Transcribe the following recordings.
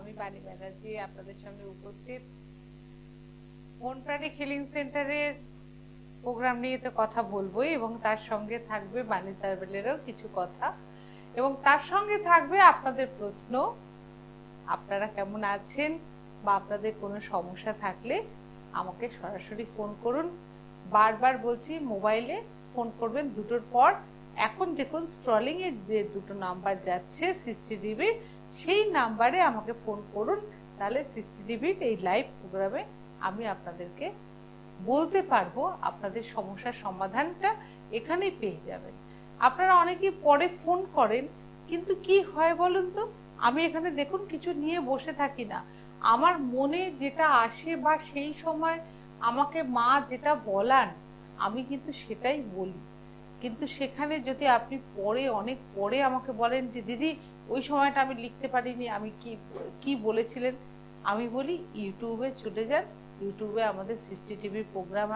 আমি বাণী ব্যানার্জি আপনাদের সামনে উপস্থিত। মন প্রাণী হিলিং সেন্টারের প্রোগ্রাম নিয়ে তো কথা বলবোই, এবং তার সঙ্গে থাকবে বাণী তারবেলেরও কিছু কথা, এবং তার সঙ্গে থাকবে আপনাদের প্রশ্ন। আপনারা কেমন আছেন বা আপনাদের কোনো সমস্যা থাকলে আমাকে সরাসরি ফোন করুন। বারবার বলছি, মোবাইলে ফোন করবেন দুটোর পর। এখন দেখুন স্ক্রলিং এর যে দুটো নাম্বার যাচ্ছে 60 ডিবির, সেই নাম্বারে আমাকে ফোন করুন। তাহলে 60 ডিবির এই লাইভ প্রোগ্রামে আমি আপনাদেরকে বলতে পারবো, আপনাদের সমস্যার সমাধানটা এখানেই পেয়ে যাবেন। আপনারা অনেকেই পরে ফোন করেন, কিন্তু কি হয় বলুন তো, আমি এখানে দেখুন কিছু নিয়ে বসে থাকি না। আমার মনে যেটা আসে বা সেই সময় আমাকে মা যেটা বলান আমি কিন্তু সেটাই বলি। কিন্তু সেখানে যদি আপনি পরে অনেক পরে আমাকে বলেন যে দিদি ওই সময়টা আমি লিখতে পারিনি, আমি কি কি বলেছিলেন, আমি বলি ইউটিউবে চলে যান। ইউটিউবে আমাদের সিসিটিভি প্রোগ্রাম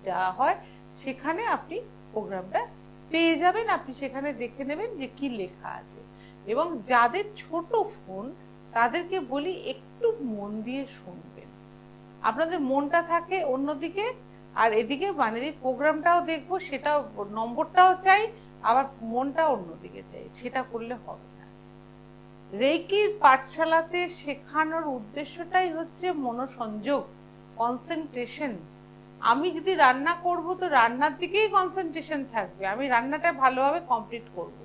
দেওয়া হয়, সেখানে আপনি প্রোগ্রামটা পেয়ে যাবেন। আপনি সেখানে দেখে নেবেন যে কি লেখা আছে। এবং যাদের ছোট ফোন তাদেরকে বলি একটু মন দিয়ে শুনবেন, আপনাদের মনটা থাকে অন্যদিকে, আর এদিকে বাণীর প্রোগ্রামটাও দেখবো, সেটাও নম্বরটাও চাই, আবার মনটা অন্যদিকে চাই, সেটা করলে হবে না। রেইকির পাঠশালাতে শেখানোর উদ্দেশ্যটাই হচ্ছে মনোসংযোগ, কনসেন্ট্রেশন। আমি যদি রান্না করব তো রান্নার দিকেই কনসেন্ট্রেশন থাকবে, আমি রান্নাটা ভালোভাবে কমপ্লিট করব।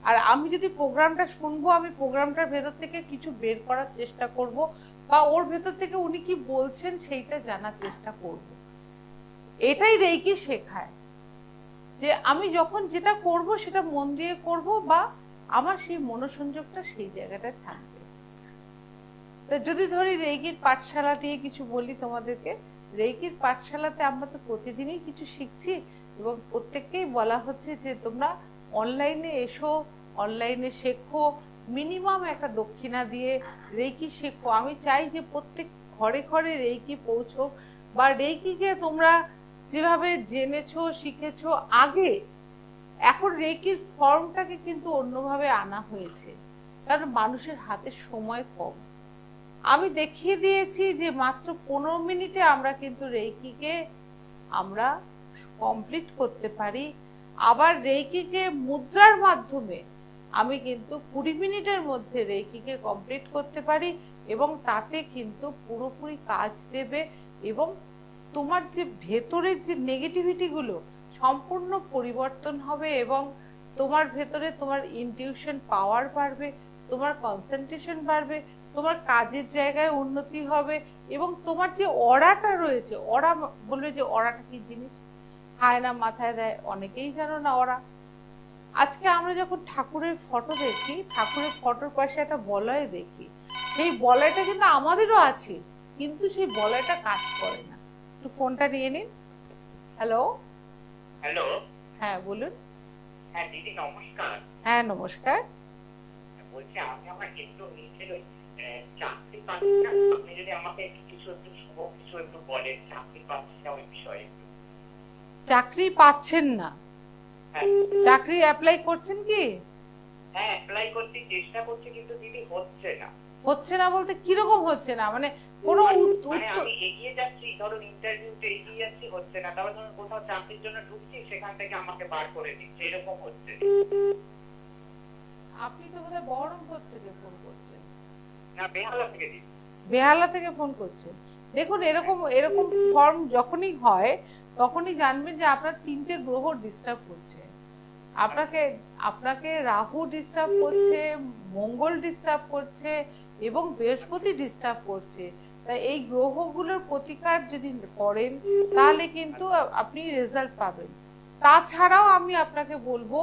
আর আমি যদি প্রোগ্রামটা শুনবো, আমি প্রোগ্রামটার ভেতর থেকে কিছু বের করার চেষ্টা করব, বা ওর ভেতর থেকে উনি কি বলছেন সেইটা জানার চেষ্টা করব। এটাই রেইকি শেখায়, যে আমি যখন যেটা করব সেটা মন দিয়ে করব, বা আমার সেই মনোসংযোগটা সেই জায়গাটায় থাকবে। যদি ধরি রেইকির পাঠশালা দিয়ে কিছু বলি তোমাদেরকে, রেইকির পাঠশালাতে আমরা তো প্রতিদিনই কিছু শিখছি, এবং প্রত্যেককেই বলা হচ্ছে যে তোমরা অনলাইনে এসো, অনলাইনে শেখো, মিনিমাম একটা দক্ষিণা দিয়ে রেইকি শেখো। আমি চাই যে প্রত্যেক ঘরে ঘরে রেইকি পৌঁছোক, বা রেইকিকে তোমরা যেভাবে জেনেছো শিখেছো আগে, এখন রেইকির ফর্মটাকে কিন্তু অন্যভাবে আনা হয়েছে, কারণ মানুষের হাতে সময় কম। আমি দেখিয়ে দিয়েছি যে মাত্র 15 মিনিটে আমরা কিন্তু রেইকিকে আমরা কমপ্লিট করতে পারি। আবার রেইকিকে মুদ্রার মাধ্যমে আমি কিন্তু 20 মিনিটের মধ্যে রেইকিকে কমপ্লিট করতে পারি, এবং তাতে কিন্তু পুরোপুরি কাজ দেবে, এবং তোমার যে ভেতরের যে নেগেটিভিটি গুলো সম্পূর্ণ পরিবর্তন হবে, এবং তোমার ভেতরে তোমার ইনটিউশন পাওয়ার বাড়বে, তোমার কনসেন্ট্রেশন বাড়বে, তোমার কাজের জায়গায় উন্নতি হবে, এবং তোমার যে অরাটা রয়েছে, অরা বলবে যে অরাটা কি জিনিস, হায় না মাথায় দেয়, অনেকেই জানো না অরা। আজকে আমরা যখন ঠাকুরের ফটো দেখি, ঠাকুরের ফটোর পাশে একটা বলয় দেখি, সেই বলয়টা কিন্তু আমাদেরও আছে, কিন্তু সেই বলয়টা কাজ করে না। একটু ফোনটা নিয়ে নিন। হ্যালো হ্যালো, হ্যাঁ বলুন। হ্যাঁ দিদি নমস্কার। হ্যাঁ নমস্কার। বলছি আমি আমার একটু নিজের চাকরি পাচ্ছি না, আপনি যদি আমাকে কিছু একটু শুভ কিছু একটু বলেন, চাকরি পাচ্ছি না ওই বিষয়ে। চাকরি পাচ্ছেন না? হ্যাঁ, চাকরি অ্যাপ্লাই করছেন কি? হ্যাঁ অ্যাপ্লাই করতে চেষ্টা করছি, কিন্তু দিদি হচ্ছে না। হচ্ছে না বলতে কিরকম হচ্ছে না, মানে কোনো মানে আমি এগিয়ে যাচ্ছি, ধরুন ইন্টারভিউতে এগিয়ে যাচ্ছি, হচ্ছে না। তারপর ধরুন কোথাও চাকরির জন্য ঢুকছি, সেখান থেকে আমাকে বার করে দিচ্ছে, এরকম হচ্ছে। আপনি তো বোধহয় বহরমপুর থেকে ফোন করছেন। না, বেহালা থেকে দিদি। বেহালা থেকে ফোন করছেন। দেখুন এরকম এরকম ফর্ম যখনই হয় তখনই জানবেন যে আপনার 3টে গ্রহ ডিস্টার্ব করছে। আপনাকে আপনাকে রাহু ডিস্টার্ব করছে, মঙ্গল ডিস্টার্ব করছে, এবং বৃহস্পতি ডিস্টার্ব করছে। তাই এই গ্রহগুলোর প্রতিকার যদি করেন তাহলে কিন্তু আপনি রেজাল্ট পাবেন। তাছাড়াও আমি আপনাকে বলবো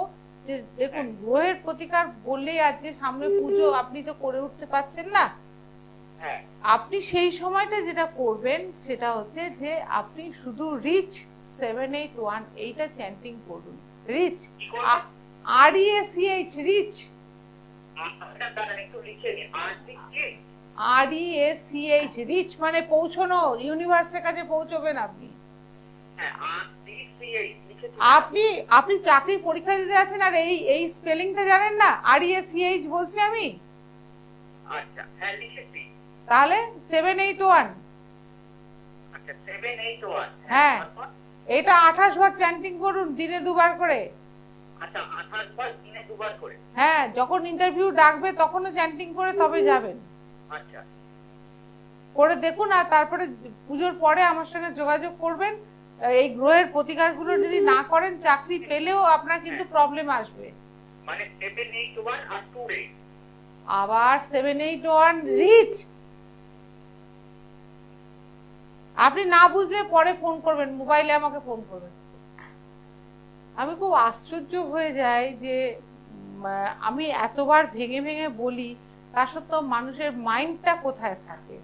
যে দেখুন, গ্রহের প্রতিকার বললেই আজকে সামনে পুজো, আপনি তো করে উঠতে পারছেন না। আপনি সেই সময়টা যেটা করবেন সেটা হচ্ছে যে আপনি শুধু রিচ 781 এইটা চ্যান্টিং করুন। Reach, REACH, reach, REACH, reach মানে পৌঁছানো, ইউনিভার্সের কাছে পৌঁছবেন আপনি। আপনি আপনি চাকরির পরীক্ষা দিতে আছেন আর এই এই স্পেলিংটা জানেন না? REACH বলছি আমি। আচ্ছা, হ্যাঁ লিখেছি। তাহলে 781। আচ্ছা 781। হ্যাঁ, এটা 28 বার চ্যান্টিং করুন, দিনে 2 বার করে। আচ্ছা 28 বার দিনে 2 বার করে। হ্যাঁ, যখন ইন্টারভিউ ডাকবে তখনও চ্যান্টিং করে তবে যাবেন। আচ্ছা করে দেখুন, আর তারপরে পুজোর পরে আমার সঙ্গে যোগাযোগ করবেন। এই গ্রহের প্রতিকারগুলো যদি না করেন, চাকরি পেলেও আপনার কিন্তু প্রবলেম আসবে। মানে 781 আর 2 days। আবার 781 রিচ। আপনি না বুঝলে পরে ফোন করবেন, মোবাইলে আমাকে ফোন করবেন। আমি খুব আশ্চর্য হয়ে যাই যে আমি এতবার ভেঙে ভেঙে বলি, তা সত্ত্বেও মানুষের মাইন্ডটা কোথায় থাকে।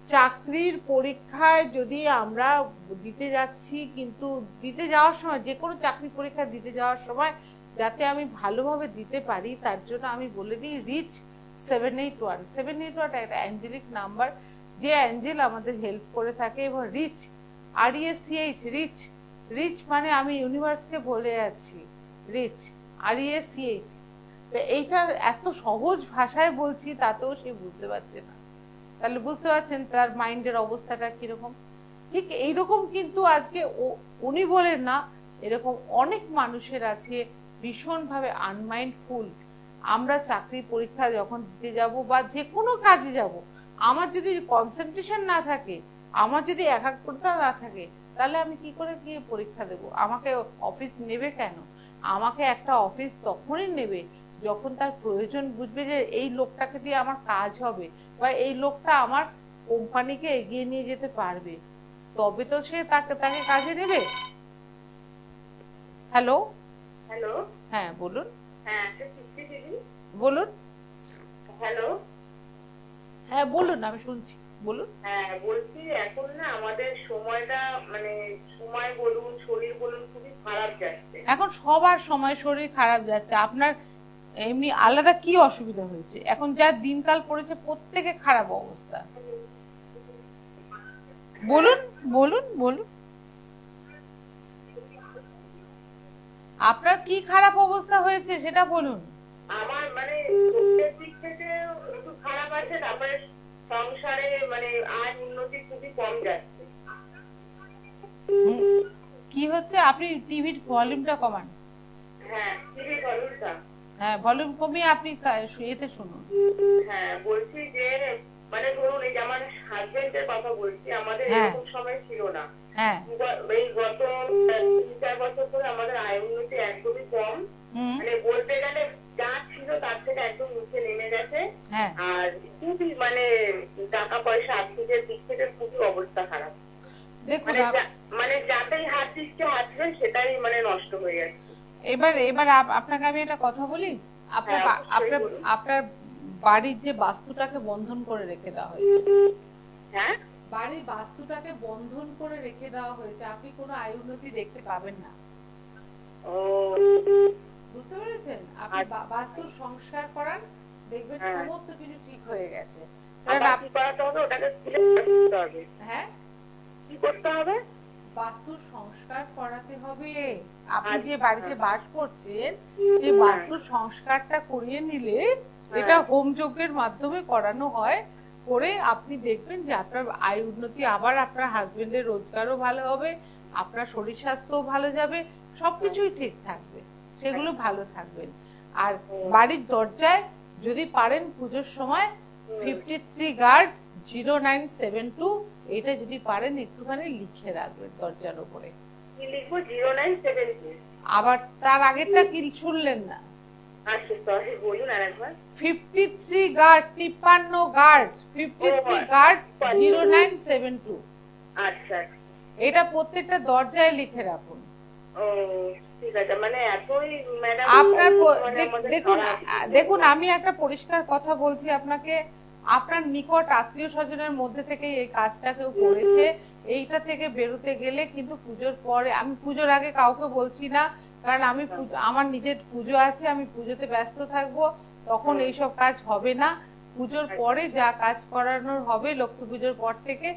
চাকরির পরীক্ষায় যদি আমরা দিতে যাচ্ছি, কিন্তু দিতে যাওয়ার সময়, যে কোনো চাকরি পরীক্ষা দিতে যাওয়ার সময় যাতে আমি ভালোভাবে দিতে পারি, তার জন্য আমি বলে দিই রিচ 781। 781 একটা অ্যাঞ্জেলিক নাম্বার, যে অ্যাঞ্জেল আমাদের হেল্প করে থাকে। এবং রিচ, RECH, রিচ। রিচ মানে আমি ইউনিভার্সকে বলে যাচ্ছি রিচ, RECH। তো এইটা এত সহজ ভাষায় বলছি, তাতেও সে বুঝতে পারছে না। তাহলে বুঝতে পারছেন তার মাইন্ডের অবস্থাটা কিরকম। ঠিক এইরকম কিন্তু আজকে উনি বলেন না, এরকম অনেক মানুষের আছে ভীষণভাবে আনমাইন্ডফুল। আমরা চাকরি পরীক্ষা যখন দিতে যাব বা যে কোনো কাজে যাব, আমার যদি কনসেন্ট্রেশন না থাকে, আমার যদি একাগ্রতা না থাকে, তাহলে আমি কি করে গিয়ে পরীক্ষা দেব? আমাকে অফিস নেবে কেন? আমাকে একটা অফিস তখনই নেবে যখন তার প্রয়োজন বুঝবে যে এই লোকটাকে দিয়ে আমার কাজ হবে, বা এই লোকটা আমার কোম্পানিকে এগিয়ে নিয়ে যেতে পারবে, তবে তো সে তাকে কাজে নেবে। হ্যালো। হ্যালো। হ্যাঁ বলুন। হ্যাঁ দিদি বলুন। হ্যালো। হ্যাঁ বলুন, আমি শুনছি, বলুন। হ্যাঁ বলছি, এখন না আমাদের সময়টা, মানে সময় বলুন শরীর বলুন খুবই খারাপ যাচ্ছে। এখন সবার সময় শরীর খারাপ যাচ্ছে। আপনার এমনি আলাদা কি অসুবিধা হয়েছে? এখন যা দিনকাল পড়েছে, প্রত্যেকে খারাপ অবস্থা। বলুন বলুন বলুন, আপনার কি খারাপ অবস্থা হয়েছে সেটা বলুন। আমার মানে শরীরের দিক থেকে একটু খারাপ আছে, তারপরে সংসারে মানে আয় উন্নতি খুবই কম যাচ্ছে। কি হচ্ছে? আপনি টিভির ভলিউমটা কমান। হ্যাঁ টিভি ভলিউমটা। হ্যাঁ, ভলিউম কমিয়ে আপনি শুয়েতে শুনুন। হ্যাঁ বলছি যে, মানে ধরুন এই যে আমার হাজবেন্ডের কথা বলছি, আমাদের এরকম সময় ছিল না। হ্যাঁ, এই গত 3-4 বছর ধরে আমাদের আয় উন্নতি একদমই কম। মানে বলতে গেলে যা ছিল তার থেকে একদম নিচে নেমে গেছে। আর খুবই মানে টাকা পয়সা আর্থিকের দিক থেকে খুবই অবস্থা খারাপ। দেখুন, মানে যাতেই হাত দিচ্ছে হাতবেন সেটাই মানে নষ্ট হয়ে যাচ্ছে। এবার আপনাকে আমি একটা কথা বলি। আপনার বাড়ির যে বাস্তুটাকে বন্ধন করে রেখে দেওয়া হয়েছে, হ্যাঁ বাড়ির বাস্তুটাকে বন্ধন করে রেখে দেওয়া হয়েছে, আপনি কোনো আয় উন্নতি দেখতে পাবেন না। ও বুঝতে পেরেছেন? আপনি বাস্তুর সংস্কার করান, দেখবেন সমস্ত কিছু ঠিক হয়ে গেছে। কি করাতে হবে? ওটাকে করতে হবে। হ্যাঁ, কি করতে হবে? বাস্তুর সংস্কার করাতে হবে। আপনি যে বাড়িতে বাস করছেন, সেই বাস্তুর সংস্কারটা করিয়ে নিলে, এটা হোম যজ্ঞের মাধ্যমে করানো হয়, করে আপনি দেখবেন যে আপনার আয় উন্নতি, আবার আপনার হাজবেন্ডের রোজগারও ভালো হবে, আপনার শরীর স্বাস্থ্যও ভালো যাবে, সবকিছুই ঠিক থাকবে, সেগুলো ভালো থাকবেন। আর বাড়ির দরজায় যদি পারেন পুজোর সময় 53 গার্ড 0972, এটা যদি পারেন একটুখানি লিখে রাখবেন দরজার উপরে। কি লিখবো? 0972? আবার তার আগেরটা কি শুনলেন না? আচ্ছা সরি, বলুন আরেকবার। 53 গার্ড, 53 গার্ড, 53 গার্ড 0972। আচ্ছা, এটা প্রত্যেকটা দরজায় লিখে রাখুন। ও ঠিক আছে। মানে এতই ম্যাডাম আপনার দেখুন, আমি একটা পরিষ্কার কথা বলছি আপনাকে, আপনার নিকট আত্মীয় স্বজনের মধ্যে থেকে এই কাজটা কেউ করেছে। এইটা থেকে বেরোতে গেলে কিন্তু পুজোর পরে, আমি পুজোর আগে কাউকে বলছি না, কারণ আমি আমার নিজের পুজো আছে, আমি পুজোতে ব্যস্ত থাকবো, তখন এইসব কাজ হবে না। পুজোর পরে যা কাজ করানোর হবে, লক্ষ্মী পুজোর পর থেকে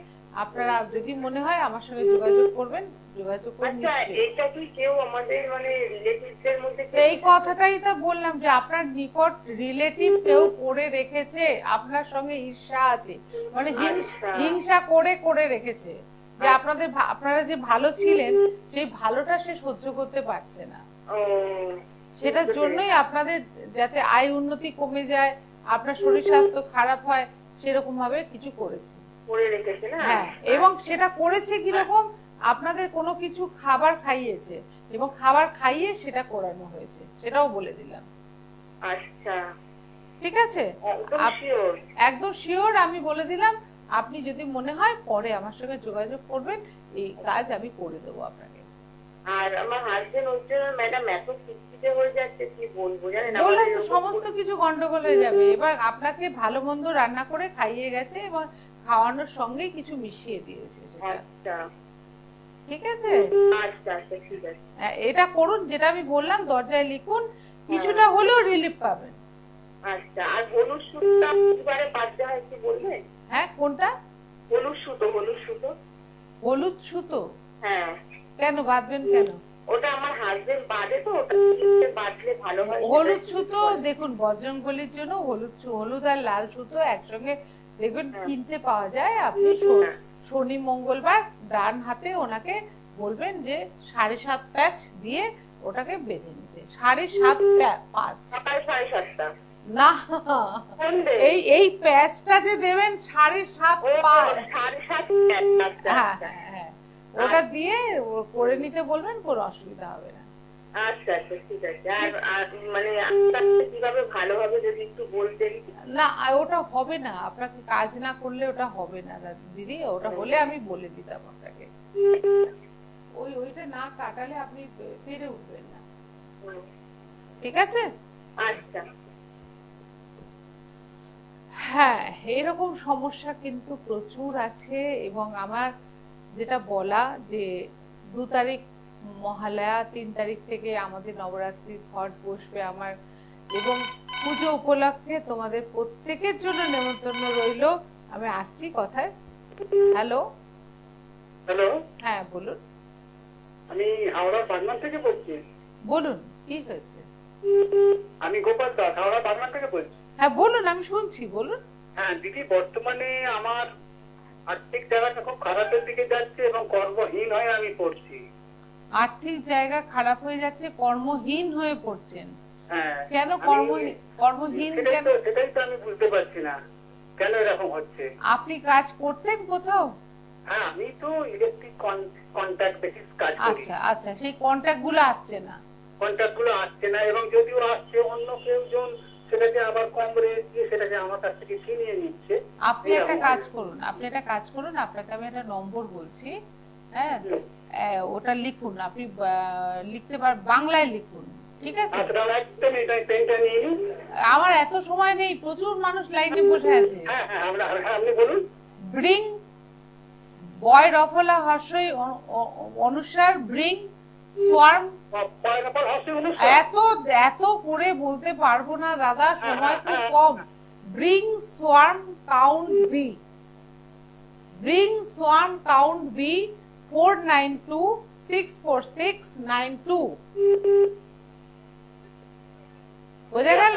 আপনারা যদি মনে হয় আমার সঙ্গে যোগাযোগ করবেন, যোগাযোগ করে আচ্ছা, এটা কি কেউ আমাদের মানে রিলেটিভদের মধ্যে এই কথাটাই তো বললাম যে আপনার নিকট রিলেটিভ কেউ করে রেখেছে, আপনার সঙ্গে ঈর্ষা আছে, মানে হিংসা করে করে রেখেছে যে আপনারা যে ভালো ছিলেন সেই ভালোটা সে সহ্য করতে পারছে না। সেটার জন্যই আপনাদের যাতে আয় উন্নতি কমে যায়, আপনার শরীর স্বাস্থ্য খারাপ হয়, সেরকম ভাবে কিছু করেছে। হ্যাঁ, এবং সেটা করেছে কিরকম, আপনাদের কোনো কিছু খাবার খাইয়েছে এবং খাবার খাইয়ে সেটা করানো হয়েছে, সেটাও বলে দিলাম। আচ্ছা, ঠিক আছে, একদম শিওর আমি বলে দিলাম। আপনি যদি মনে হয় পরে আমার সঙ্গে যোগাযোগ করবেন, এই কাজ আমি করে দেবো আপনাকে। আর আমার হাজবেন্ড ওর জন্য ম্যাডাম এত খিটখিটে হয়ে যাচ্ছে, কি বলবো জানেন, বললাম তো সমস্ত কিছু গন্ডগোল হয়ে যাবে। এবার আপনাকে ভালো মন্দ রান্না করে খাইয়ে গেছে এবং খাওয়ানোর সঙ্গে কিছু মিশিয়ে দিয়েছে সেটা। আচ্ছা, ঠিক আছে, আচ্ছা আচ্ছা ঠিক আছে, এটা করুন যেটা আমি বললাম, দরজায় লিখুন, কিছুটা হলেও রিলিফ পাবেন। আচ্ছা, আর হলুদ সুতোটা এবারে বাঁধতে হয় কি বলবেন? হ্যাঁ, কোনটা? হলুদ সুতো, হলুদ সুতো। হলুদ সুতো? হ্যাঁ। কেন বাঁধবেন কেন? ওটা আমার হাজবেন্ড বাঁধে তো, ওটা বাঁধলে ভালো হয়। হলুদ সুতো দেখুন, বজরংবলির জন্য হলুদ আর লাল সুতো একসঙ্গে দেখবেন কিনতে পাওয়া যায়। আপনি শনি মঙ্গলবার ডান হাতে ওনাকে বলবেন যে 7.5 প্যাচ দিয়ে ওটাকে বেঁধে নিতে। 7.5 প্যাচ, 7.5 না, এই প্যাচটা যে দেবেন 7.5 প্যাচ, হ্যাঁ হ্যাঁ, ওটা দিয়ে করে নিতে বলবেন, কোনো অসুবিধা হবে না। আচ্ছা আচ্ছা ঠিক আছে। আর মানে কিভাবে ভালো হবে যদি একটু বলতেন। না, ওটা হবে না, আপনাকে কাজ না করলে ওটা হবে না দিদি। ওটা হলে আমি বলে দিতাম আপনাকে। ওইটা না কাটালে আপনি পেরে উঠবেন না। ঠিক আছে, আচ্ছা। হ্যাঁ, এরকম সমস্যা কিন্তু প্রচুর আছে। এবং আমার যেটা বলা যে 2 তারিখ মহালয়া, 3 তারিখ থেকে আমাদের নবরাত্রির ঘট বসবে আমার, এবং পুজো উপলক্ষে তোমাদের প্রত্যেকের জন্য নেমন্তন্ন রইল। আমি আসছি কথায়। হ্যালো হ্যালো, হ্যাঁ বলুন। আমি হাওড়া বাগনান থেকে বলছি। বলুন, কি হয়েছে? আমি গোপাল দাস, হাওড়া বাগনান থেকে বলছি। হ্যাঁ বলুন, আমি শুনছি, বলুন। হ্যাঁ দিদি, বর্তমানে আমার আর্থিক জায়গাটা খুব খারাপের দিকে যাচ্ছে এবং কর্মহীন হয়ে আমি পড়ছি। আর্থিক জায়গা খারাপ হয়ে যাচ্ছে, কর্মহীন হয়ে পড়ছেন? হ্যাঁ। কেন কর্মহীন কেন? সেটাই তো আমি বুঝতে পারছি না কেন এরকম হচ্ছে। আপনি কাজ করতেন কোথাও? হ্যাঁ, আমি তো ইলেকট্রিক কন্ট্রাক্ট বেসিস কাজ করি। আচ্ছা আচ্ছা, সেই কন্ট্রাক্ট গুলো আসছে না? কন্ট্রাক্ট গুলো আসছে না, এবং যদিও আসছে অন্য কেউজন সেটাকে আবার কম রেট দিয়ে সেটাকে আমার কাছ থেকে ছিনিয়ে নিচ্ছে। আপনি একটা কাজ করুন, আপনাকে আমি একটা নম্বর বলছি, হ্যাঁ, ওটা লিখুন। আপনি লিখতে বাংলায় লিখুন, ঠিক আছে? আমার এত সময় নেই, প্রচুর মানুষ লাইনে বসে আছে। আপনি বলুন। ব্রিং, বয় রফলা হর্ষই অনুসার, ব্রিং সোয়ার্ম। এত করে বলতে পারবো না দাদা, সময় খুব কম। ব্রিং swarm count B, bring swarm count B 49264692। বোঝা গেল?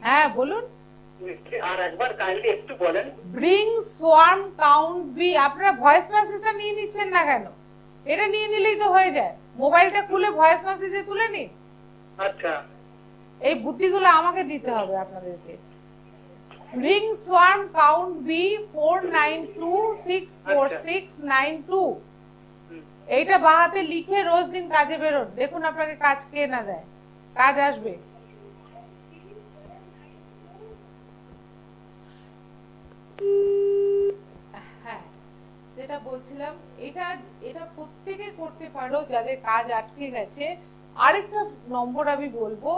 হ্যাঁ বলুন। আর একবার কাইন্ডলি একটু বলেন। Bring swarm count be. আপনারা ভয়েস মেসেজটা নিয়ে নিচ্ছেন না কেন? এটা নিয়ে নিলেই তো হয়ে যায়। মোবাইলটা খুলে ভয়েস মেসেজে তুলে নিন। আচ্ছা, এই বুদ্ধিগুলো আমাকে দিতে হবে আপনাদেরকে। Bring swarm count B 49264692। এইটা বাহাতে লিখে রোজ দিন কাজে বেরোন, দেখুন আপনাকে কাজ কে না দেয়, কাজ আসবে। হ্যাঁ, যেটা বলছিলাম, এটা প্রত্যেকে করতে পারো যাদের কাজ আটকে গেছে। আরেকটা নম্বর আমি বলবো,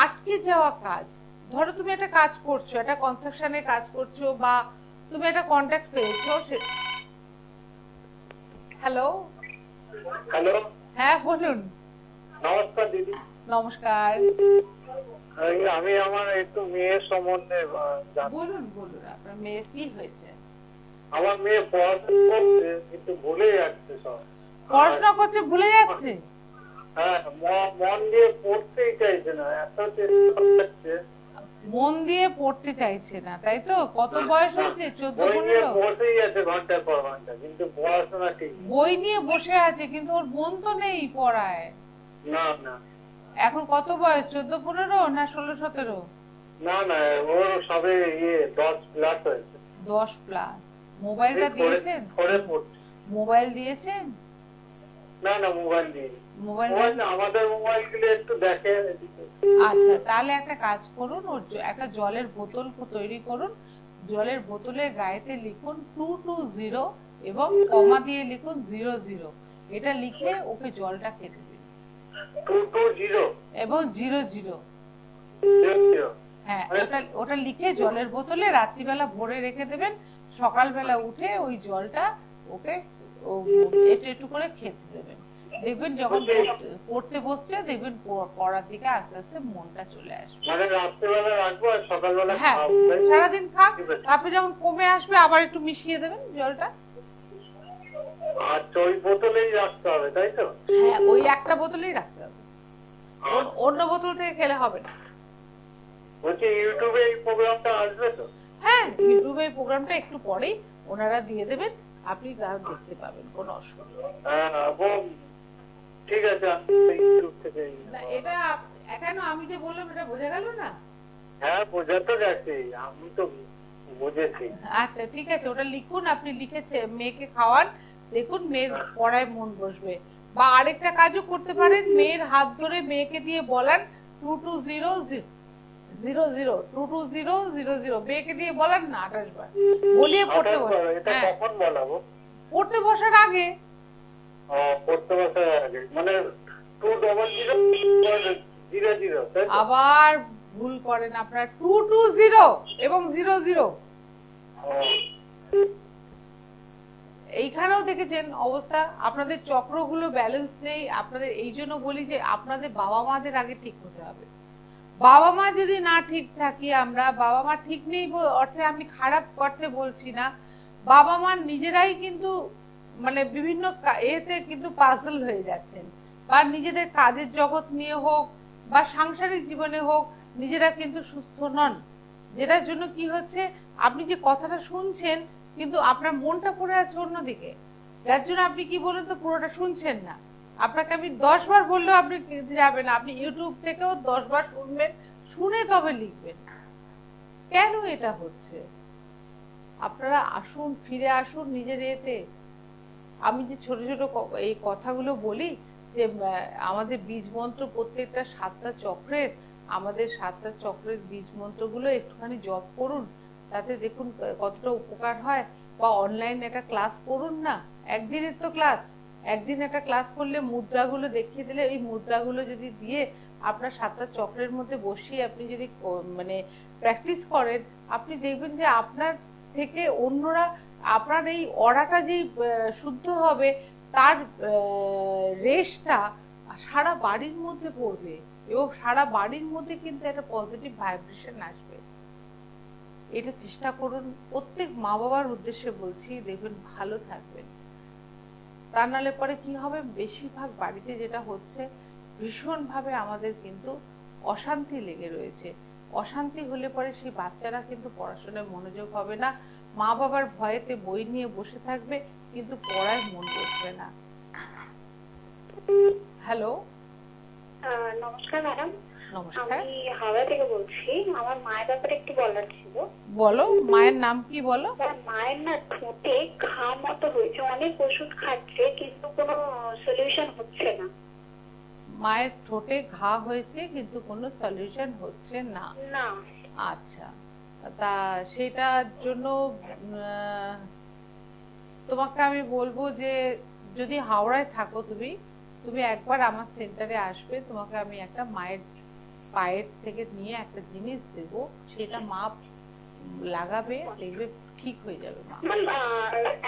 আটকে যাওয়া কাজ। ধরো তুমি একটা কাজ করছো, একটা কনস্ট্রাকশনে কাজ করছো, বা তুমি একটা কন্ট্রাক্ট পেয়েছো। হ্যালো হ্যালো, হ্যাঁ বলুন। নমস্কার দিদি। নমস্কার। আমি আমার একটু মেয়ের সম্বন্ধে বলুন আপনার মেয়ের কি হয়েছে? আমার মেয়ে পড়াশোনা করছে কিন্তু ভুলে যাচ্ছে সব। পড়াশোনা করছে ভুলে যাচ্ছে? হ্যাঁ, মন দিয়ে পড়তেই চাইছে না, এত চেষ্টা করছে। মন দিয়ে পড়তে চাইছে না, তাই তো? কত বয়স হয়েছে? 14-15? বসেই আছে ঘন্টার পর ঘন্টা, কিন্তু পড়াশোনা ঠিক। বই নিয়ে বসে আছে কিন্তু ওর মন তো নেই পড়ায়। না না। এখন কত বয়স? 14-15 না 16-17? না না, ওর সবে 10 প্লাস হয়েছে। 10 প্লাস। মোবাইলটা দিয়েছেন? মোবাইল দিয়েছেন? না না, মোবাইল দিয়ে। মোবাইল আমাদের মোবাইল গুলো একটু দেখে। আচ্ছা, তাহলে একটা কাজ করুন, ওর একটা জলের বোতল তৈরি করুন। জলের বোতলের গায়েতে লিখুন 220 এবং কমা দিয়ে লিখুন 00। এটা লিখে ওকে জলটা খেতে দিন। 220 এবং 00। হ্যাঁ, ওটা লিখে জলের বোতলে রাত্রিবেলা ভরে রেখে দেবেন। সকালবেলা উঠে ওই জলটা ওকে একটু একটু করে খেতে দেবেন। দেখবেন যখন পড়তে বসছে, দেখবেন পড়ার দিকে আস্তে আস্তে মনটা চলে আসবে। মানে রাত্রিবেলা রাখবো আর সকালবেলা হ্যাঁ, সারাদিন খাক, তারপরে যখন কমে আসবে আবার একটু মিশিয়ে দেবেন জলটা। আর ওই বোতলেই রাখতে হবে, তাই তো? হ্যাঁ, ওই একটা বোতলেই রাখতে হবে, অন্য বোতল থেকে খেলে হবে না। বলছি ইউটিউবে এই প্রোগ্রামটা আসবে তো? হ্যাঁ, ইউটিউবে এই প্রোগ্রামটা একটু পরেই ওনারা দিয়ে দেবেন, আপনি দেখতে পাবেন, কোনো অসুবিধা নেই। ঠিক আছে, ইউটিউব থেকে। এটা কেন আমি যে বললাম এটা বোঝা গেল না? হ্যাঁ, বোঝা তো গেছে, আমি তো বুঝেছি। আচ্ছা ঠিক আছে, ওটা লিখুন, আপনি লিখেছে মেয়েকে খাওয়ান, দেখুন মেয়ের পড়ায় মন বসবে। বা আরেকটা কাজও করতে পারেন, মেয়ের হাত ধরে মেয়েকে দিয়ে বলান 220 00 220 00, মেয়েকে দিয়ে বলান না 28 বার, বলিয়ে পড়তে বসে। এটা কখন বলাবো? পড়তে বসার আগে। পড়তে বসার আগে মানে 200 আবার ভুল করেন আপনারা, 220 এবং 00। এইখানেও দেখেছেন অবস্থা, আপনাদের চক্রগুলো ব্যালেন্স নেই। আপনাদের এই জন্য বলি যে আপনাদের বাবা মাদের আগে ঠিক হতে হবে। বাবা মা যদি না ঠিক থাকি, আমরা বাবা মা ঠিক নেই অর্থে আমি খারাপ করতে বলছি না, বাবা মা নিজেরাই কিন্তু মানে বিভিন্ন এতে কিন্তু পাজল হয়ে যাচ্ছেন, বা নিজেদের কাজের জগৎ নিয়ে হোক বা সাংসারিক জীবনে হোক, নিজেরা কিন্তু সুস্থ নন। যেটার জন্য কি হচ্ছে, আপনি যে কথাটা শুনছেন কিন্তু আপনার মনটা পড়ে আছে অন্যদিকে, যার জন্য আপনি কি বলেন তো পুরোটা শুনছেন না। আপনাকে আমি 10 বার বললেও আপনি যাবেন, আপনি ইউটিউব থেকেও 10 বার শুনবেন, শুনে তবে লিখবেন। কেন এটা হচ্ছে? আপনারা আসুন, ফিরে আসুন নিজের এতে। আমি যে ছোট ছোট এই কথাগুলো বলি যে আমাদের বীজ মন্ত্র প্রত্যেকটা 7টা চক্রের, আমাদের 7টা চক্রের বীজ মন্ত্রগুলো একটুখানি জপ করুন, তাতে দেখুন কতটা উপকার হয়। বা অনলাইন একটা ক্লাস করুন না, একদিনের তো ক্লাস, একদিন একটা ক্লাস করলে মুদ্রাগুলো দেখিয়ে দিলে, এই মুদ্রাগুলো যদি দিয়ে আপনার 7টা চক্রের মধ্যে বসিয়ে আপনি যদি মানে প্র্যাকটিস করেন, আপনি দেখবেন যে আপনার থেকে অন্যরা, আপনার এই অরাটা যেই শুদ্ধ হবে, তার রেশটা সারা বাড়ির মধ্যে পড়বে এবং সারা বাড়ির মধ্যে কিন্তু একটা পজিটিভ ভাইব্রেশন আসবে। এটা চেষ্টা করুন, প্রত্যেক মা বাবার উদ্দেশ্যে বলছি, দেখবেন ভালো থাকবেন। তা নাহলে পরে কি হবে, বেশিরভাগ বাড়িতে যেটা হচ্ছে, ভীষণ ভাবে আমাদের কিন্তু অশান্তি লেগে রয়েছে। অশান্তি হলে পরে সেই বাচ্চারা কিন্তু পড়াশোনায় মনোযোগ হবে না, মা বাবার ভয়েতে বই নিয়ে বসে থাকবে কিন্তু পড়ায় মন বসবে না। হ্যালো, নমস্কার ম্যাডাম। নমস্কার, আমি হাওড়া থেকে বলছি। আমার মায়ের ব্যাপারে একটু বলার ছিল। বলো, মায়ের নাম কি বলো? মায়ের না ঠোঁটে ঘা মতো হয়েছে, অনেক ওষুধ খাচ্ছে কিন্তু কোনো সলিউশন হচ্ছে না। মায়ের ঠোঁটে ঘা হয়েছে কিন্তু কোনো সলিউশন হচ্ছে না? না। আচ্ছা, তা সেটার জন্য তোমাকে আমি বলবো যে যদি হাওড়ায় থাকো তুমি, তুমি একবার আমার সেন্টারে আসবে, তোমাকে আমি একটা মায়ের পায়ের থেকে নিয়ে একটা জিনিস দেব, সেটা মা লাগাবে, দেখবে ঠিক হয়ে যাবে মা।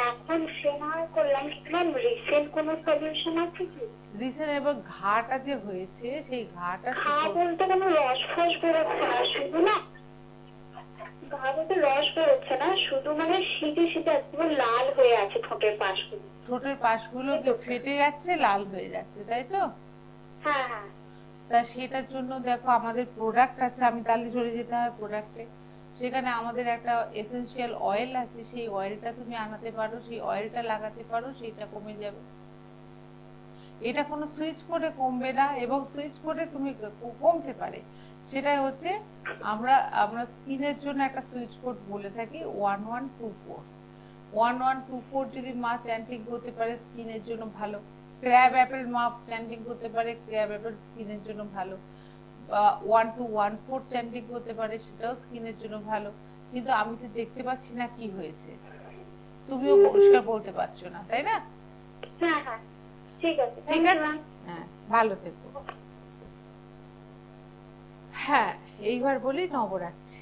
এখন সেনার করলাম, ম্যাম রিসেন্ট কোনো সলিউশন আছে কি? রিসেন্ট এবার ঘাটা যে হয়েছে, সেই ঘাটা ঘা বলতে কোনো রস ফস বেরোচ্ছে না, শুধু না ঘা বলতে রস বেরোচ্ছে না, শুধু মানে শীতে শীতে একদম লাল হয়ে আছে ঠোঁটের পাশগুলো। ঠোঁটের পাশগুলো কি ফেটে যাচ্ছে, লাল হয়ে যাচ্ছে, তাই তো? হ্যাঁ হ্যাঁ। তা সেটার জন্য দেখো আমাদের প্রোডাক্ট আছে, আমি তাহলে চলে যেতে হয় প্রোডাক্টে। সেখানে আমাদের একটা এসেনশিয়াল অয়েল আছে, সেই অয়েলটা তুমি আনাতে পারো, সেই অয়েলটা লাগাতে পারো, সেটা কমে যাবে। এটা কোনো সুইচ করে কমবে না, এবং সুইচ করে তুমি কমতে পারে। সেটাই হচ্ছে আমরা আমরা স্কিনের জন্য একটা সুইচ কোড বলে থাকি 1124। 1124 যদি মা চ্যান্টিং করতে পারে স্কিনের জন্য ভালো। ক্র্যাব অ্যাপেল মা চ্যান্টিং করতে পারে, ক্র্যাব অ্যাপেল স্কিনের জন্য ভালো। 1214 চ্যান্টিং করতে পারে, সেটাও স্কিনের জন্য ভালো। কিন্তু আমি তো দেখতে পাচ্ছি না কি হয়েছে, তুমিও পরিষ্কার বলতে পারছো না, তাই না? হ্যাঁ হ্যাঁ ঠিক আছে, ঠিক আছে, হ্যাঁ ভালো থেকো। হ্যাঁ, এইবার বলি নবরাত্রি।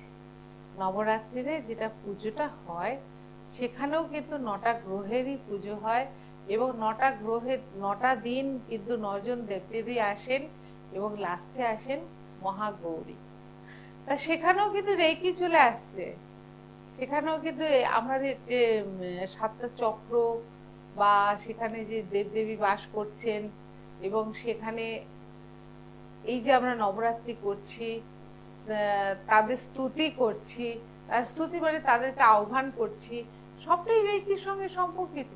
নবরাত্রিরে যেটা পুজোটা হয় সেখানেও কিন্তু 9টা গ্রহেরই পুজো হয়, এবং 9টা গ্রহের 9টা দিন কিন্তু 9 জন দেবদেবী আসেন, এবং লাস্টে আসেন মহাগৌরী। তা সেখানেও কিন্তু রেকি চলে আসছে। সেখানেও কিন্তু আমাদের যে 7টা চক্র বা সেখানে যে দেবদেবী বাস করছেন, এবং সেখানে এই যে আমরা নবরাত্রি করছি, তাদের স্তুতি করছি, স্তুতি মানে তাদেরকে আহ্বান করছি, সবটাই রেকির সঙ্গে সম্পর্কিত।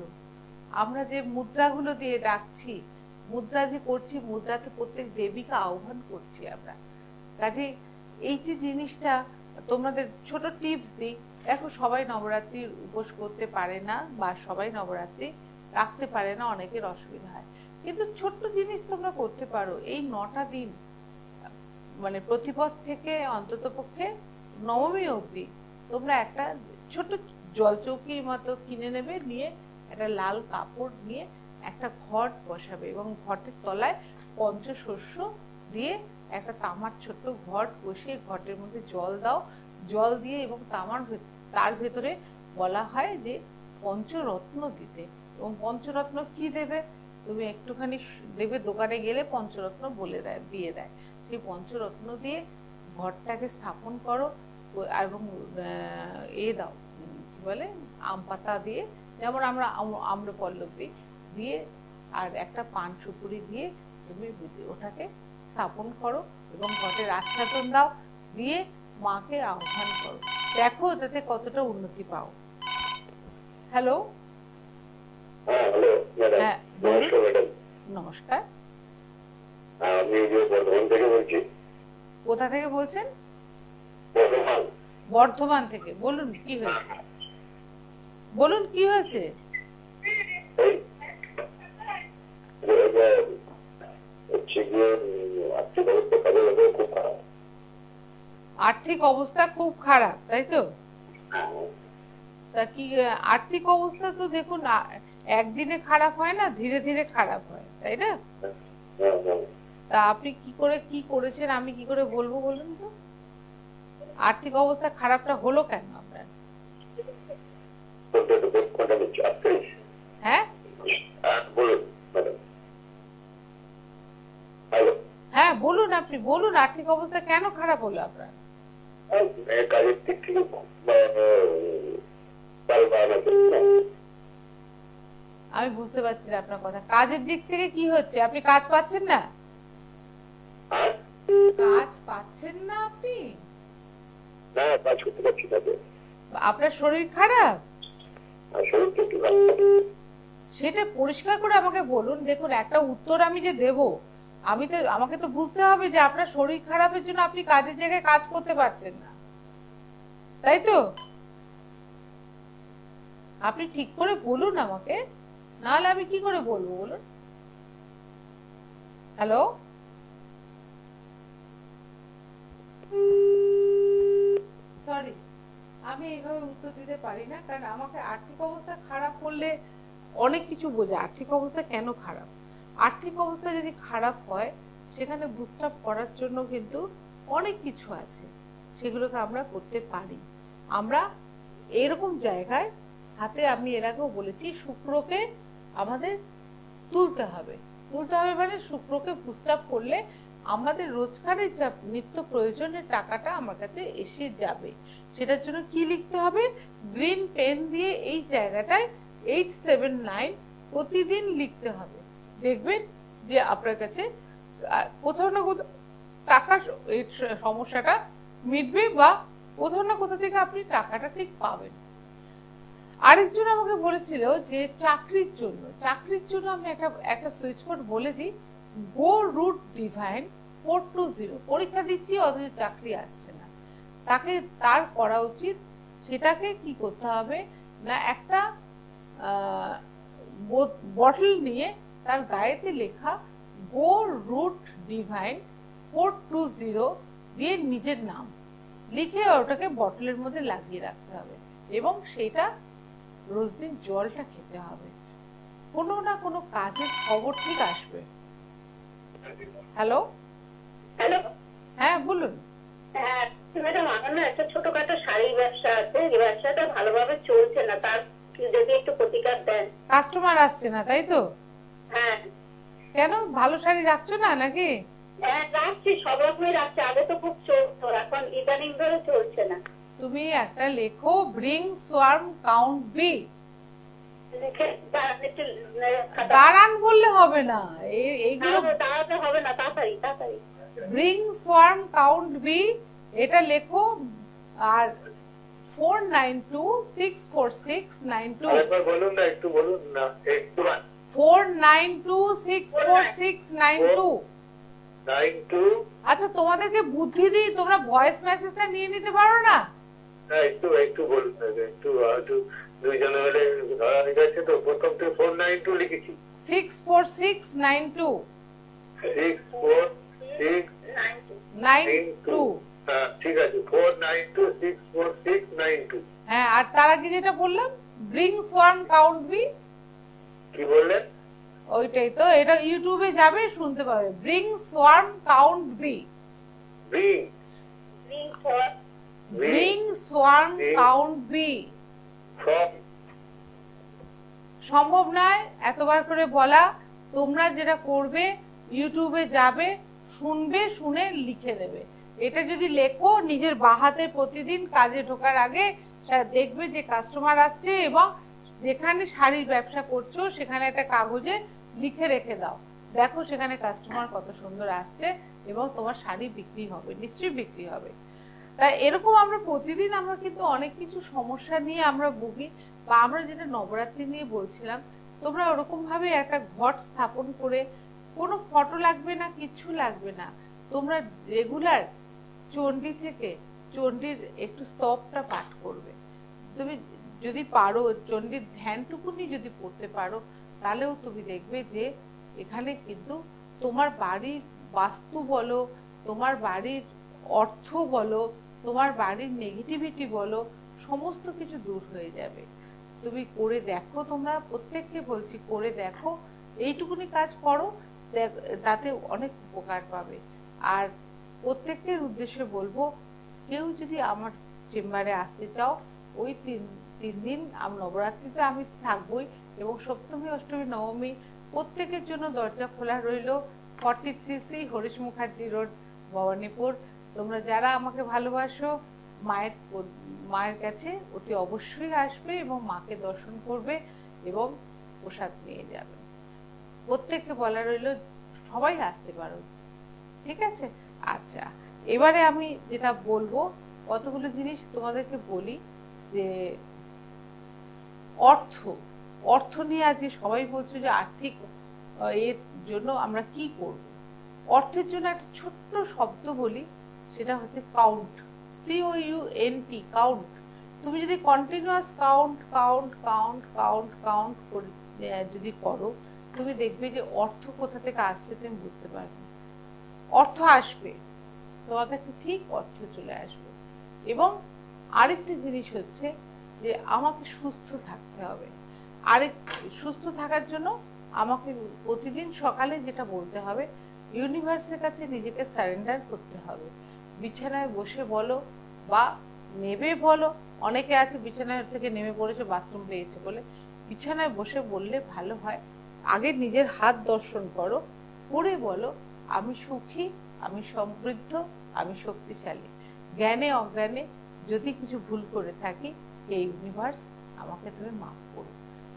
আমরা যে মুদ্রাগুলো দিয়ে ডাকছি, মুদ্রা যে করছি, মুদ্রাতে প্রত্যেক দেবীকে আহ্বান করছি আমরা। কাজে এই যে জিনিসটা তোমাদের ছোট টিপস দিই, দেখো সবাই নবরাত্রির উপোস করতে পারে না, বা সবাই নবরাত্রি রাখতে পারে না, অনেকের অসুবিধা হয়, কিন্তু ছোট্ট জিনিস তোমরা করতে পারো। এই 9টা দিন মানে প্রতিপদ থেকে অন্তত পক্ষে নবমী অবধি তোমরা একটা ছোট জলচৌকির মতো কিনে নেবে, নিয়ে একটা লাল কাপড় নিয়ে একটা ঘট বসাবে, এবং ঘটের তলায় পঞ্চশস্য দিয়ে একটা তামার ছোট্ট ঘট বসিয়ে ঘটের মধ্যে জল দাও, জল দিয়ে এবং তার ভেতরে বলা হয় যে পঞ্চরত্ন দিতে। এবং পঞ্চরত্ন কি দেবে, তুমি একটুখানি দেবে, দোকানে গেলে পঞ্চরত্ন বলে দেয়, দিয়ে দেয়। সেই পঞ্চরত্ন দিয়ে ঘরটাকে স্থাপন করো, এবং দাও কি বলে আম পাতা দিয়ে, যেমন আমরা আম্রপল্লব দিই, দিয়ে আর একটা পান সুপুরি দিয়ে তুমি ওটাকে স্থাপন করো, এবং ঘটের আচ্ছাদন দাও, দিয়ে মাকে আহ্বান করো। দেখো ওটাতে কতটা উন্নতি পাও। হ্যালো। হ্যাঁ নমস্কার, আমি বর্ধমান থেকে বলছি। কোথা থেকে বলছেন? বর্ধমান থেকে। বলুন কি হয়েছে, বলুন কি হয়েছে? আর্থিক অবস্থা খুব খারাপ, তাই তো? তা কি আর্থিক অবস্থা তো দেখুন একদিনে খারাপ হয় না, ধীরে ধীরে খারাপ হয়, তাই না? তা আপনি কি করেছেন আমি কি করে বলবো বলুন তো? আর্থিক অবস্থা খারাপটা হলো কেন আপনার? হ্যাঁ হ্যাঁ বলুন, আপনি বলুন আর্থিক অবস্থা কেন খারাপ হলো আপনার? কাজের দিক থেকে আমি বুঝতে পারছি না আপনার কথা। কাজের দিক থেকে কি হচ্ছে? আপনি কাজ পাচ্ছেন না? কাজ পাচ্ছেন না আপনি? না, কাজ করতে পারছি না। আপনার শরীর খারাপ? সেটা পরিষ্কার করে আমাকে বলুন। দেখুন একটা উত্তর আমি যে দেব, আমাকে তো বুঝতে হবে যে আপনার শরীর খারাপের জন্য আপনি কাজের জায়গায় কাজ করতে পারছেন না, তাই তো? আপনি ঠিক করে বলুন আমাকে, নাহলে আমি কি করে বলবো বলুন। হ্যালো, সরি, আমি এইভাবে উত্তর দিতে পারি না, কারণ আমাকে আর্থিক অবস্থা খারাপ করলে অনেক কিছু বোঝা। আর্থিক অবস্থা কেন খারাপ, আর্থিক অবস্থা যদি খারাপ হয় সেখানে বুস্ট আপ করার জন্য কিন্তু অনেক কিছু আছে, সেগুলোকে আমরা করতে পারি। আমরা এরকম জায়গায় হাতে, আমি এর আগেও বলেছি, শুক্রকে আমাদের তুলতে হবে। মানে শুক্রকে বুস্ট আপ করলে আমাদের রোজগারের যা নিত্য প্রয়োজনের টাকাটা আমার কাছে এসে যাবে। সেটার জন্য কি লিখতে হবে? গ্রিন পেন দিয়ে এই জায়গাটায় 879 প্রতিদিন লিখতে হবে। দেখবেন যে আপনার কাছে কোথাও না কোথাও টাকার এই সমস্যাটা মিটবে, বা কোথাও না কোথা থেকে আপনি টাকাটা ঠিক পাবেন। আরেকজন আমাকে বলেছিল যে চাকরির জন্য আমি একটা সুইচ কোড বলে দিই, গো রুট ডিভাইন 420। পরীক্ষা দিচ্ছি অথচ চাকরি আসছে না, তার করা উচিত সেটাকে কি করতে হবে না, একটা বটল নিয়ে তার গায়েতে লেখা গো রুট ডিভাইন 420 দিয়ে নিজের নাম লিখে ওটাকে বটলের মধ্যে লাগিয়ে রাখতে হবে, এবং সেটা রোজ দিন জলটা খেতে হবে। কোনো না কোনো কাজের খবর ঠিক আসবে। হ্যালো হ্যালো, হ্যাঁ বলুন। হ্যাঁ ম্যাডাম, আমার না একটা ছোটখাটো শাড়ির ব্যবসা আছে, এই ব্যবসাটা ভালোভাবে চলছে না, তার যদি একটু প্রতিকার দেন। কাস্টমার আসছে না তাই তো? হ্যাঁ। কেন, ভালো শাড়ি রাখছো না নাকি? হ্যাঁ রাখছি, সব রকমই রাখছি, আগে তো খুব চলতো, এখন ইদানিং ধরে চলছে না। তুমি একটা লেখো ব্রিং সোয়ার্ম কাউন্ট বি। দাঁড়ান বললে হবে না, এইগুলো দাঁড়াতে হবে না, তাড়াতাড়ি তাড়াতাড়ি। ব্রিং সোয়ার্ম কাউন্ট বি এটা লেখো, আর 49264692। আরেকবার বলুন না, একটু বলুন না, একটু 49264692। 92। আচ্ছা তোমাদেরকে বুদ্ধি দিই, তোমরা ভয়েস মেসেজটা নিয়ে নিতে পারো না? হ্যাঁ একটু বলুন না, একটু দুইজনে মিলে ধরা হয়ে গেছে তো, প্রথম থেকে 492 লিখেছি। 64692। 64692। হ্যাঁ ঠিক আছে, 492644692। হ্যাঁ, আর তার আগে যেটা বললাম ব্রিং সোয়ার্ম কাউন্ট বি, কি বললেন? ওইটাই তো, এটা ইউটিউবে যাবে, শুনতে পাবে। Bring swarm count B, bring swarm count be. সম্ভব নয় এতবার করে বলা। তোমরা যেটা করবে, ইউটিউবে যাবে, শুনবে, শুনে লিখে দেবে। এটা যদি লেখো নিজের বাহাতে প্রতিদিন কাজে ঢোকার আগে, দেখবে যে কাস্টমার আসছে, এবং যেখানে শাড়ির ব্যবসা করছো সেখানে একটা কাগজে লিখে রেখে দাও, দেখো সেখানে কাস্টমার কত সুন্দর আসছে, এবং তোমার শাড়ি বিক্রি হবে, নিশ্চয়ই বিক্রি হবে। তাই এরকম আমরা প্রতিদিন আমরা কিন্তু অনেক কিছু সমস্যা নিয়ে আমরা ভুগি, বা আমরা যেটা নবরাত্রি নিয়ে বলছিলাম, তোমরা ওরকম ভাবে একটা ঘট স্থাপন করে, কোনো ফটো লাগবে না, কিছু লাগবে না, তোমরা রেগুলার চণ্ডী থেকে চণ্ডীর একটু স্তবটা পাঠ করবে। তুমি যদি পারো চণ্ডীর ধ্যানটুকুনি যদি পড়তে পারো, তাহলেও তুমি দেখবে যে এখানে কিন্তু তোমার বাড়ির বাস্তু বলো, তোমার বাড়ির অর্থ বলো, তোমার বাড়ির নেগেটিভিটি বলো, সমস্ত কিছু দূর হয়ে যাবে। তুমি করে দেখো, তোমরা প্রত্যেককে বলছি করে দেখো, এইটুকুনি কাজ করো, তাতে অনেক উপকার পাবে। আর প্রত্যেকের উদ্দেশ্যে বলবো, কেউ যদি আমার চেম্বারে আসতে চাও, ওই তিন দিন নবরাত্রিতে আমি থাকবোই, এবং সপ্তমী, অষ্টমী, নবমী প্রত্যেকের জন্য দরজা খোলা রইল। 43C Harish Mukherjee road, Bhabanipur. তোমরা যারা আমাকে ভালোবাসো, মায়ের কাছে অতি অবশ্যই আসবে, এবং মাকে দর্শন করবে, এবং প্রসাদ নিয়ে যাবে। প্রত্যেককে বলা রইল, সবাই আসতে পারো, ঠিক আছে? আচ্ছা, এবারে আমি যেটা বলবো, কতগুলো জিনিস তোমাদেরকে বলি, যে অর্থ নিয়ে আজকে সবাই বলছে যে আর্থিক এর জন্য আমরা কি করব। অর্থের জন্য একটা ছোট্ট শব্দ বলি, সেটা হচ্ছে কাউন্ট, COUNT, কাউন্ট। তুমি যদি কন্টিনিউয়াস কাউন্ট করে যদি করো, তুমি দেখবে যে অর্থ কোথা থেকে আসছে তুমি বুঝতে পারবে। অর্থ আসবে তোমার কাছে, ঠিক অর্থ চলে আসবে। এবং আরেকটা জিনিস হচ্ছে যে আমাকে সুস্থ থাকতে হবে। সুস্থ থাকার জন্য আমাকে প্রতিদিন সকালে যেটা বলতে হবে, ইউনিভার্সের কাছে নিজেকে সারেন্ডার করতে হবে। বিছানায় বসে বলো, বা নেবে বলো, অনেকে আছে বিছানায় থেকে নেমে পড়েছে বাথরুম পেয়েছে বলে, বিছানায় বসে বললে ভালো হয়। আগে নিজের হাত দর্শন করো, করে বলো আমি সুখী, আমি সমৃদ্ধ, আমি শক্তিশালী। জ্ঞানে অজ্ঞানে যদি কিছু ভুল করে থাকি, এই ইউনিভার্স আমাকে তুমি মাফ করো।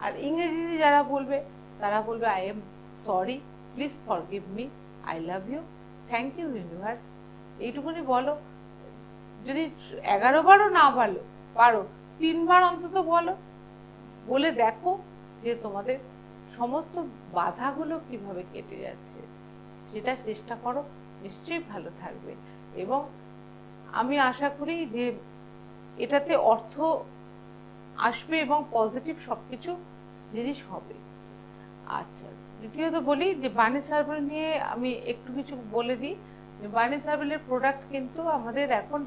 আর ইংরেজিতে যারা বলবে তারা বলবে I am sorry, please forgive me, I love you, thank you universe. এইটুকুনি বলো। যদি 11 বারও না পারো 3 বার অন্তত বলো, বলে দেখো যে তোমাদের সমস্ত বাধাগুলো কিভাবে কেটে যাচ্ছে। সেটা চেষ্টা করো, নিশ্চয়ই ভালো থাকবে। এবং আমি আশা করি যে এটাতে অর্থ আসবে এবং পজিটিভ সবকিছু জিনিস হবে। আচ্ছা, দ্বিতীয়ত বলি যে বানি সার্ভেল নিয়ে আমি একটু কিছু বলে দিই। বানি সার্ভেলের প্রোডাক্ট কিন্তু আমাদের এখন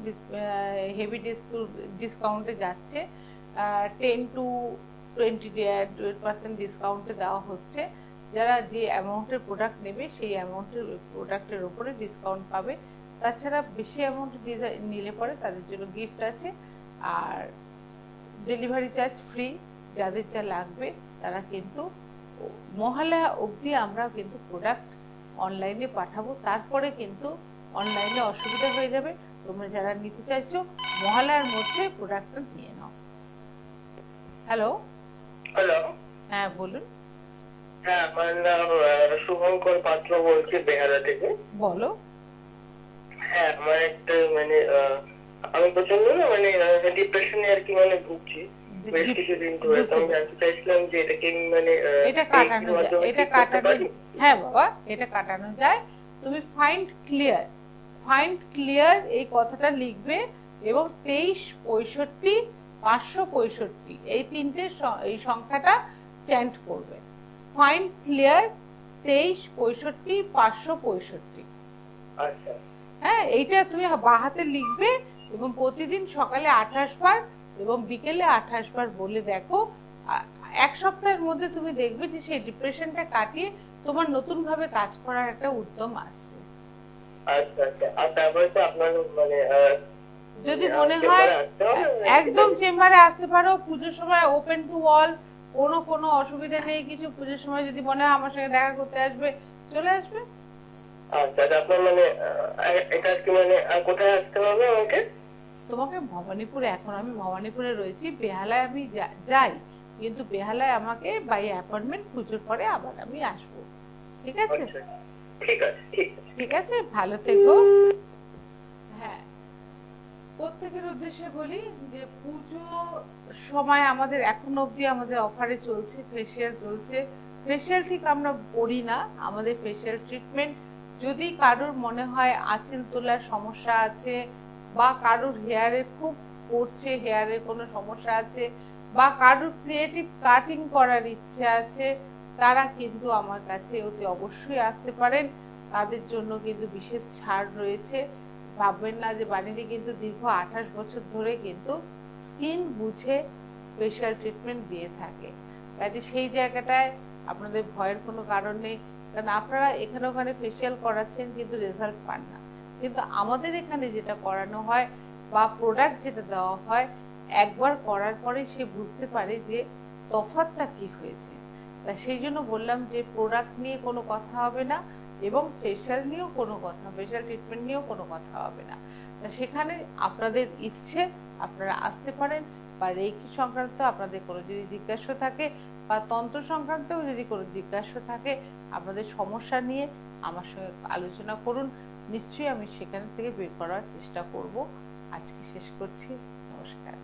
হেভি ডিসকাউন্টে যাচ্ছে, 10 to 20% ডিসকাউন্টে দেওয়া হচ্ছে। যারা যে অ্যামাউন্টের প্রোডাক্ট নেবে সেই অ্যামাউন্টের প্রোডাক্টের উপরে ডিসকাউন্ট পাবে। তাছাড়া বেশি অ্যামাউন্ট নিলে পরে তাদের জন্য গিফট আছে, আর ডেলিভারি চার্জ ফ্রি। যাদের যা লাগবে তারা কিন্তু মহালয়া অবধি আমরা কিন্তু প্রোডাক্ট অনলাইনে পাঠাবো, তারপরে কিন্তু অনলাইনে অসুবিধা হয়ে যাবে। তোমরা যারা নিতে চাইছো মহালয়ার মধ্যে প্রোডাক্টটা নিয়ে নাও। হ্যালো হ্যালো, হ্যাঁ বলুন। হ্যাঁ আমার নাম শুভঙ্কর পাত্র, বলছি বেহালা থেকে। বলো। হ্যাঁ আমার একটা মানে আমি প্রচন্ড না মানে ডিপ্রেশনে আর কি মানে ভুগছি বেশ কিছুদিন ধরে। তো আমি জানতে চাইছিলাম যে এটাকে মানে এটা কাটানো যায়, এটা কাটানো, হ্যাঁ বাবা এটা কাটানো যায়। তুমি ফাইন্ড ক্লিয়ার এই কথাটা লিখবে এবং 2365 565 এই তিনটে এই সংখ্যাটা চ্যান্ট করবে। Find clear 2365 565। আচ্ছা হ্যাঁ, এইটা তুমি বাহাতে লিখবে এবং প্রতিদিন সকালে 28 বার এবং বিকেলে 28 বার বলে দেখো। 1 সপ্তাহের মধ্যে তুমি দেখবে যে সেই ডিপ্রেশনটা কাটিয়ে তোমার নতুন ভাবে কাজ করার একটা উদ্যম আসছে। আচ্ছা আচ্ছা। আর তারপরে তো আপনার মানে যদি মনে হয় একদম চেম্বারে আসতে পারো, পুজোর সময় ওপেন টু অল, কোনো অসুবিধা নেই কিছু। পুজোর সময় যদি মনে হয় আমার সঙ্গে দেখা করতে আসবে, চলে আসবে। আচ্ছা, আপনার মানে এটা কি মানে কোথায় আসতে হবে আমাকে? তোমাকে ভবানীপুরে, এখন আমি ভবানীপুরে রয়েছি, বেহালায় আমি যাই, কিন্তু বেহালায় আমাকে বাই অ্যাপয়েন্টমেন্ট পুজোর পরে আবার আমি আসবো। ঠিক আছে? ঠিক আছে, ঠিক আছে, ভালো থেকো। হ্যাঁ, প্রত্যেকের উদ্দেশ্যে বলি যে পুজো সময় আমাদের এখন অবধি আমাদের অফারে চলছে, ফেসিয়াল চলছে। ফেসিয়াল ঠিক আমরা করি না, আমাদের ফেসিয়াল ট্রিটমেন্ট যদি কারোর মনে হয় আঁচল তোলার সমস্যা আছে, বা কারোর হেয়ারে খুব পড়ছে, হেয়ারে কোনো সমস্যা আছে, বা কারোর ক্রিয়েটিভ কাটিং করার ইচ্ছে আছে, তারা কিন্তু আমার কাছে অতি অবশ্যই আসতে পারেন। তাদের জন্য কিন্তু বিশেষ ছাড় রয়েছে। ভাববেন না যে বাণীদি কিন্তু দীর্ঘ 28 বছর ধরে কিন্তু স্কিন বুঝে ফেশিয়াল ট্রিটমেন্ট দিয়ে থাকে। কাজে সেই জায়গাটায় আপনাদের ভয়ের কোনো কারণ নেই, কারণ আপনারা এখানে ওখানে ফেশিয়াল করাচ্ছেন কিন্তু রেজাল্ট পান না। কিন্তু আমাদের এখানে যেটা করানো হয় বা প্রোডাক্ট যেটা দেওয়া হয়, একবার করার পরে সে বুঝতে পারে যে তফাৎটা কি হয়েছে। তা সেই জন্য বললাম যে প্রোডাক্ট নিয়ে কোনো কথা হবে না এবং ফেশিয়াল নিয়েও কোনো কথা, ফেশিয়াল ট্রিটমেন্ট নিয়েও কোনো কথা হবে না। তা সেখানে আপনাদের ইচ্ছে আপনারা আসতে পারেন, বা রেকি সংক্রান্ত আপনাদের কোনো যদি জিজ্ঞাসা থাকে, বা তন্ত্র সংক্রান্তও যদি কোনো জিজ্ঞাসা থাকে, আপনাদের সমস্যা নিয়ে আমার সঙ্গে আলোচনা করুন। নিশ্চয়ই আমি সেখান থেকে বের করার চেষ্টা করব। আজকে শেষ করছি, নমস্কার।